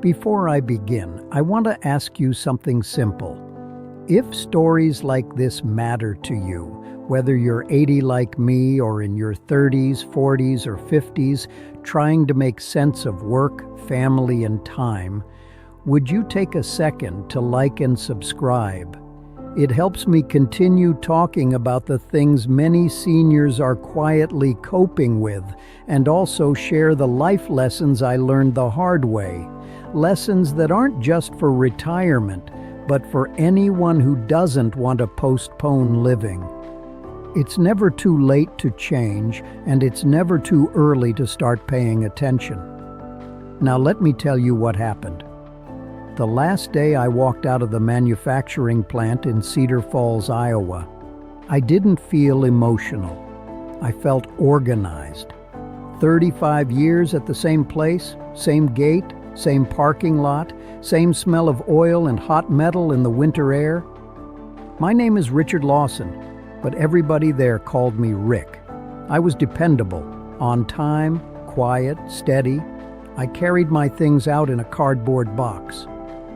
Before I begin, I want to ask you something simple. If stories like this matter to you, whether you're 80 like me or in your 30s, 40s, or 50s, trying to make sense of work, family, and time, would you take a second to like and subscribe? It helps me continue talking about the things many seniors are quietly coping with, and also share the life lessons I learned the hard way. Lessons that aren't just for retirement, but for anyone who doesn't want to postpone living. It's never too late to change, and it's never too early to start paying attention. Now let me tell you what happened. The last day I walked out of the manufacturing plant in Cedar Falls, Iowa, I didn't feel emotional. I felt organized. 35 years at the same place, same gate, same parking lot, same smell of oil and hot metal in the winter air. My name is Richard Lawson, but everybody there called me Rick. I was dependable, on time, quiet, steady. I carried my things out in a cardboard box.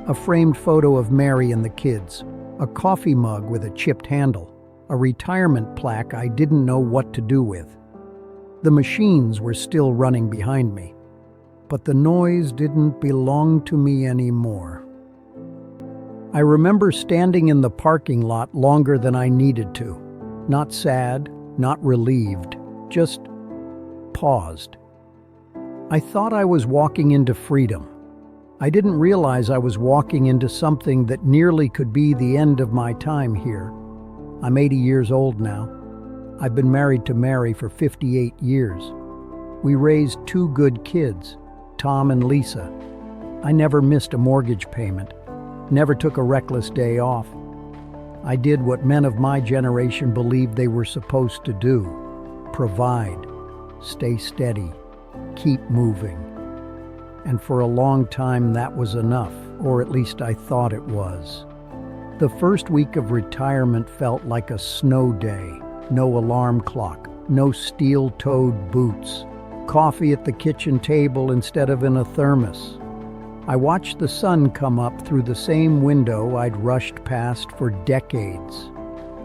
A framed photo of Mary and the kids, a coffee mug with a chipped handle, a retirement plaque I didn't know what to do with. The machines were still running behind me, but the noise didn't belong to me anymore. I remember standing in the parking lot longer than I needed to. Not sad, not relieved, just paused. I thought I was walking into freedom. I didn't realize I was walking into something that nearly could be the end of my time here. I'm 80 years old now. I've been married to Mary for 58 years. We raised 2 good kids, Tom and Lisa. I never missed a mortgage payment, never took a reckless day off. I did what men of my generation believed they were supposed to do: provide, stay steady, keep moving. And for a long time that was enough, or at least I thought it was. The first week of retirement felt like a snow day. No alarm clock, no steel-toed boots, coffee at the kitchen table instead of in a thermos. I watched the sun come up through the same window I'd rushed past for decades.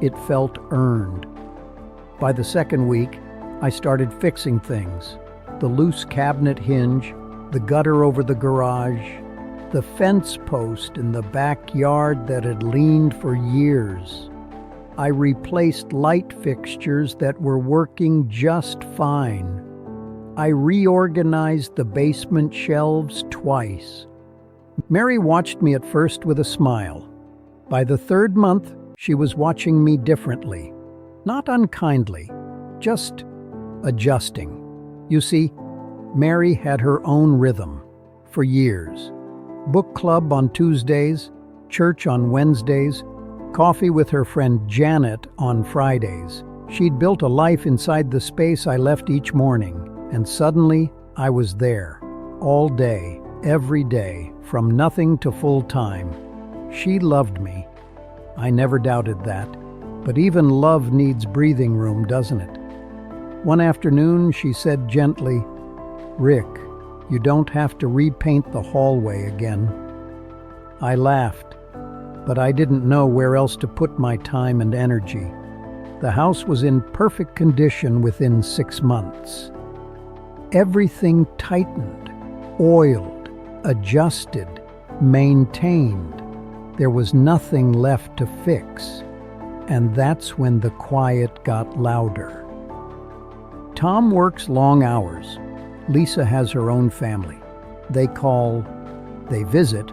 It felt earned. By the second week, I started fixing things. The loose cabinet hinge, the gutter over the garage, the fence post in the backyard that had leaned for years. I replaced light fixtures that were working just fine. I reorganized the basement shelves twice. Mary watched me at first with a smile. By the 3rd month, she was watching me differently. Not unkindly, just adjusting. You see, Mary had her own rhythm for years. Book club on Tuesdays, church on Wednesdays, coffee with her friend Janet on Fridays. She'd built a life inside the space I left each morning, and suddenly I was there, all day, every day, from nothing to full time. She loved me. I never doubted that. But even love needs breathing room, doesn't it? One afternoon, she said gently, "Rick, you don't have to repaint the hallway again." I laughed, but I didn't know where else to put my time and energy. The house was in perfect condition within 6 months. Everything tightened, oiled, adjusted, maintained. There was nothing left to fix. And that's when the quiet got louder. Tom works long hours. Lisa has her own family. They visit,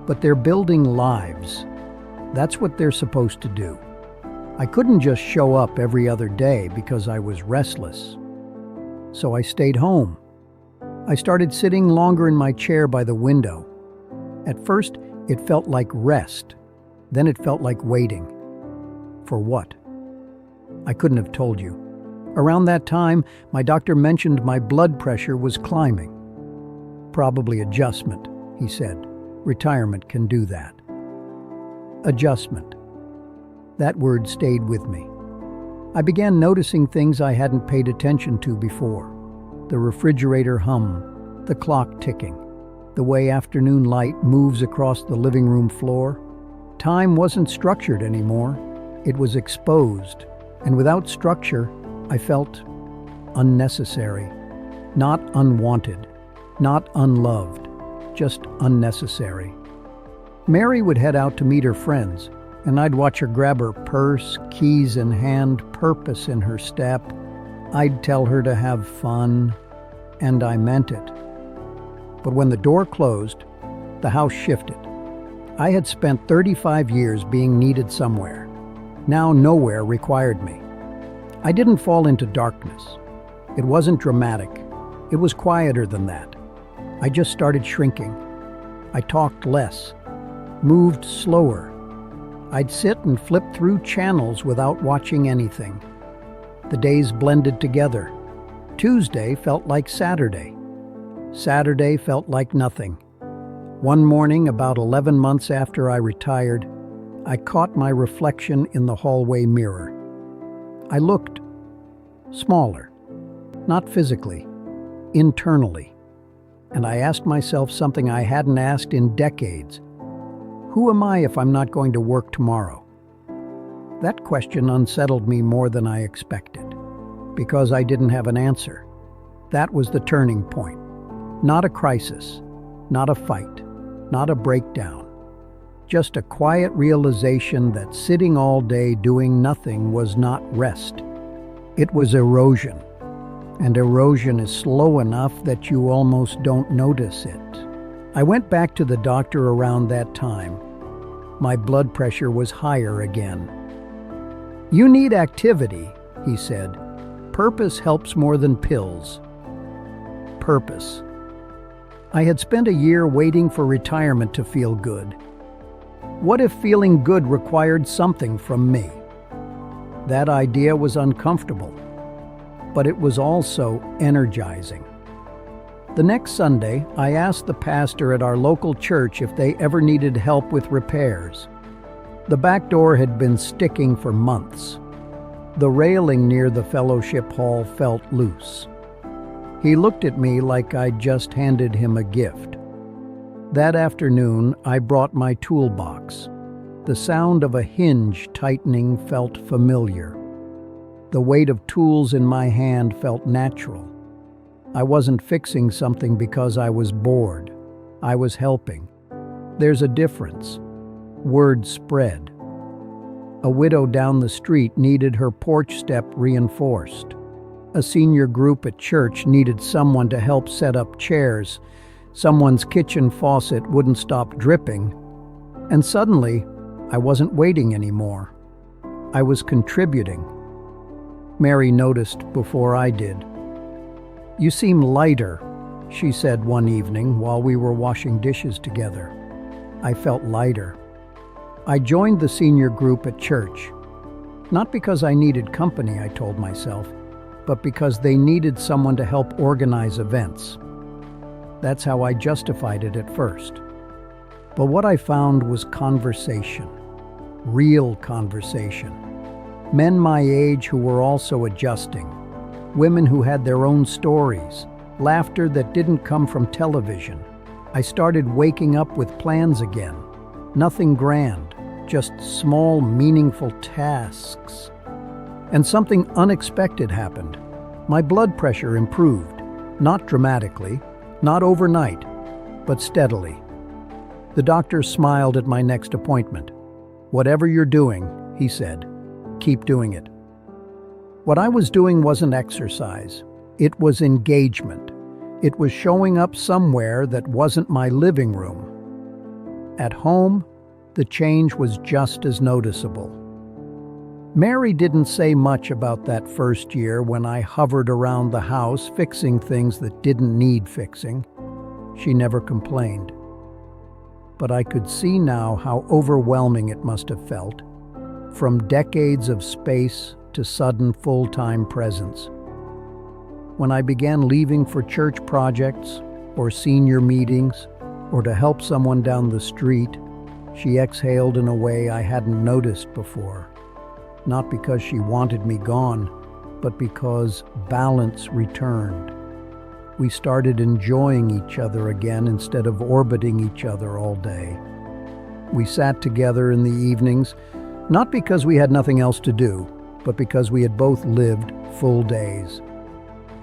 but they're building lives. That's what they're supposed to do. I couldn't just show up every other day because I was restless. So I stayed home. I started sitting longer in my chair by the window. At first, it felt like rest. Then it felt like waiting. For what? I couldn't have told you. Around that time, my doctor mentioned my blood pressure was climbing. Probably adjustment, he said. Retirement can do that. Adjustment. That word stayed with me. I began noticing things I hadn't paid attention to before. The refrigerator hum, the clock ticking, the way afternoon light moves across the living room floor. Time wasn't structured anymore. It was exposed, and without structure, I felt unnecessary, not unwanted, not unloved, just unnecessary. Mary would head out to meet her friends, and I'd watch her grab her purse, keys in hand, purpose in her step. I'd tell her to have fun, and I meant it. But when the door closed, the house shifted. I had spent 35 years being needed somewhere. Now nowhere required me. I didn't fall into darkness. It wasn't dramatic. It was quieter than that. I just started shrinking. I talked less, moved slower. I'd sit and flip through channels without watching anything. The days blended together. Tuesday felt like Saturday. Saturday felt like nothing. One morning, about 11 months after I retired, I caught my reflection in the hallway mirror. I looked smaller, not physically, internally, and I asked myself something I hadn't asked in decades. Who am I if I'm not going to work tomorrow? That question unsettled me more than I expected, because I didn't have an answer. That was the turning point. Not a crisis, not a fight, not a breakdown. Just a quiet realization that sitting all day doing nothing was not rest. It was erosion. And erosion is slow enough that you almost don't notice it. I went back to the doctor around that time. My blood pressure was higher again. "You need activity," he said. "Purpose helps more than pills." Purpose. I had spent a year waiting for retirement to feel good. What if feeling good required something from me? That idea was uncomfortable, but it was also energizing. The next Sunday, I asked the pastor at our local church if they ever needed help with repairs. The back door had been sticking for months. The railing near the fellowship hall felt loose. He looked at me like I'd just handed him a gift. That afternoon, I brought my toolbox. The sound of a hinge tightening felt familiar. The weight of tools in my hand felt natural. I wasn't fixing something because I was bored. I was helping. There's a difference. Word spread. A widow down the street needed her porch step reinforced. A senior group at church needed someone to help set up chairs. Someone's kitchen faucet wouldn't stop dripping. And suddenly, I wasn't waiting anymore. I was contributing. Mary noticed before I did. "You seem lighter," she said one evening while we were washing dishes together. I felt lighter. I joined the senior group at church. Not because I needed company, I told myself, but because they needed someone to help organize events. That's how I justified it at first. But what I found was conversation. Real conversation. Men my age who were also adjusting. Women who had their own stories. Laughter that didn't come from television. I started waking up with plans again. Nothing grand, just small, meaningful tasks. And something unexpected happened. My blood pressure improved. Not dramatically, not overnight, but steadily. The doctor smiled at my next appointment. "Whatever you're doing," he said, "keep doing it." What I was doing wasn't exercise. It was engagement. It was showing up somewhere that wasn't my living room. At home, the change was just as noticeable. Mary didn't say much about that first year when I hovered around the house fixing things that didn't need fixing. She never complained. But I could see now how overwhelming it must have felt, from decades of space to sudden full-time presence. When I began leaving for church projects or senior meetings or to help someone down the street, she exhaled in a way I hadn't noticed before. Not because she wanted me gone, but because balance returned. we started enjoying each other again instead of orbiting each other all day. We sat together in the evenings, not because we had nothing else to do, but because we had both lived full days.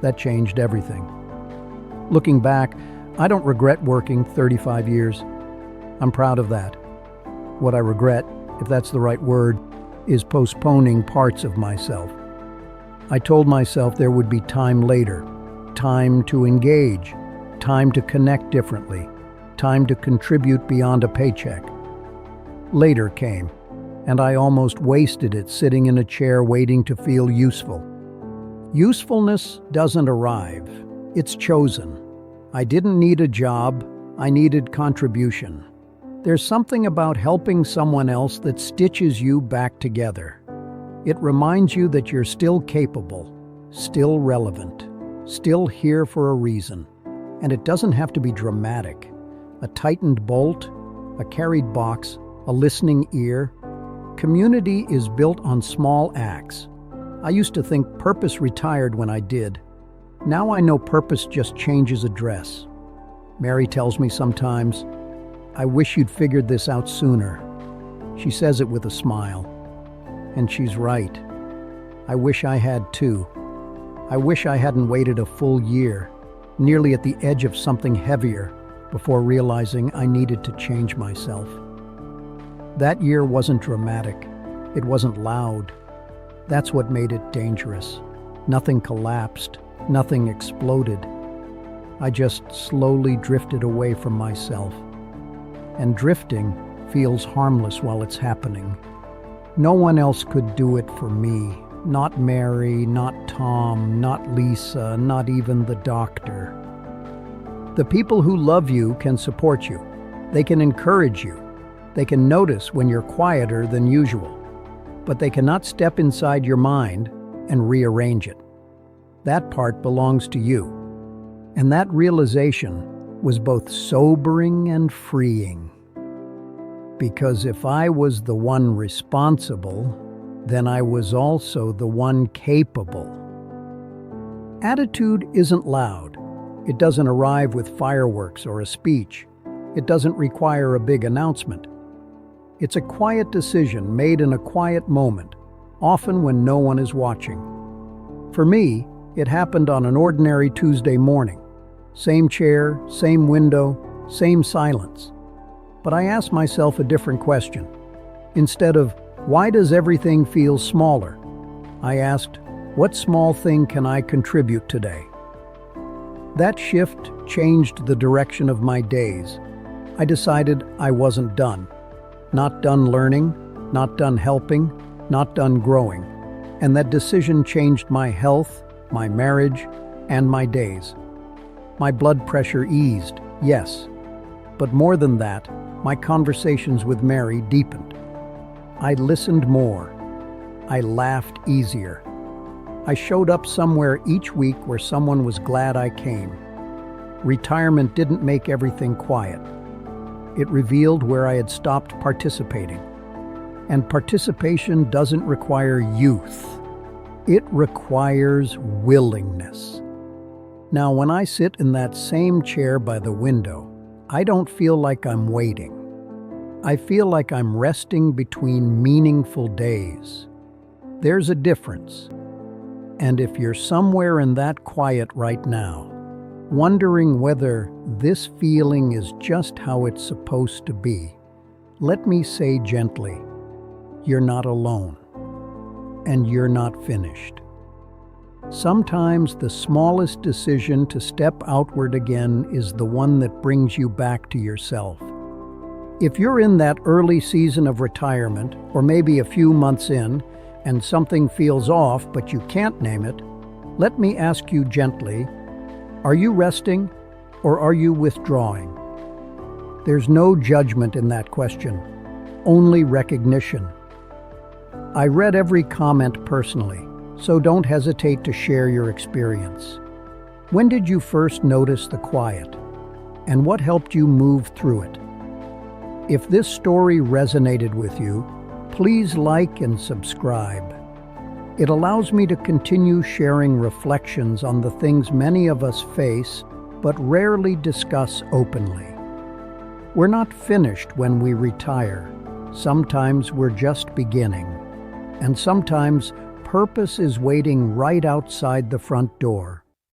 That changed everything. Looking back, I don't regret working 35 years. I'm proud of that. What I regret, if that's the right word, is postponing parts of myself. I told myself there would be time later, time to engage, time to connect differently, time to contribute beyond a paycheck. Later came, and I almost wasted it sitting in a chair waiting to feel useful. Usefulness doesn't arrive, it's chosen. I didn't need a job, I needed contribution. There's something about helping someone else that stitches you back together. It reminds you that you're still capable, still relevant, still here for a reason. And it doesn't have to be dramatic. A tightened bolt, a carried box, a listening ear. Community is built on small acts. I used to think purpose retired when I did. Now I know purpose just changes address. Mary tells me sometimes, "I wish you'd figured this out sooner." She says it with a smile. And she's right. I wish I had too. I wish I hadn't waited a full year, nearly at the edge of something heavier, before realizing I needed to change myself. That year wasn't dramatic. It wasn't loud. That's what made it dangerous. Nothing collapsed. Nothing exploded. I just slowly drifted away from myself. And drifting feels harmless while it's happening. No one else could do it for me. Not Mary, not Tom, not Lisa, not even the doctor. The people who love you can support you. They can encourage you. They can notice when you're quieter than usual. But they cannot step inside your mind and rearrange it. That part belongs to you. And that realization was both sobering and freeing. Because if I was the one responsible, then I was also the one capable. Attitude isn't loud. It doesn't arrive with fireworks or a speech. It doesn't require a big announcement. It's a quiet decision made in a quiet moment, often when no one is watching. For me, it happened on an ordinary Tuesday morning. Same chair, same window, same silence. But I asked myself a different question. Instead of, why does everything feel smaller? I asked, what small thing can I contribute today? That shift changed the direction of my days. I decided I wasn't done. Not done learning, not done helping, not done growing. And that decision changed my health, my marriage, and my days. My blood pressure eased, yes. But more than that, my conversations with Mary deepened. I listened more. I laughed easier. I showed up somewhere each week where someone was glad I came. Retirement didn't make everything quiet. It revealed where I had stopped participating. And participation doesn't require youth. It requires willingness. Now, when I sit in that same chair by the window, I don't feel like I'm waiting. I feel like I'm resting between meaningful days. There's a difference. And if you're somewhere in that quiet right now, wondering whether this feeling is just how it's supposed to be, let me say gently, you're not alone. And you're not finished. Sometimes the smallest decision to step outward again is the one that brings you back to yourself. If you're in that early season of retirement, or maybe a few months in, and something feels off but you can't name it, let me ask you gently, are you resting or are you withdrawing? There's no judgment in that question, only recognition. I read every comment personally, so don't hesitate to share your experience. When did you first notice the quiet? And what helped you move through it? If this story resonated with you, please like and subscribe. It allows me to continue sharing reflections on the things many of us face but rarely discuss openly. We're not finished when we retire. Sometimes we're just beginning. And sometimes purpose is waiting right outside the front door.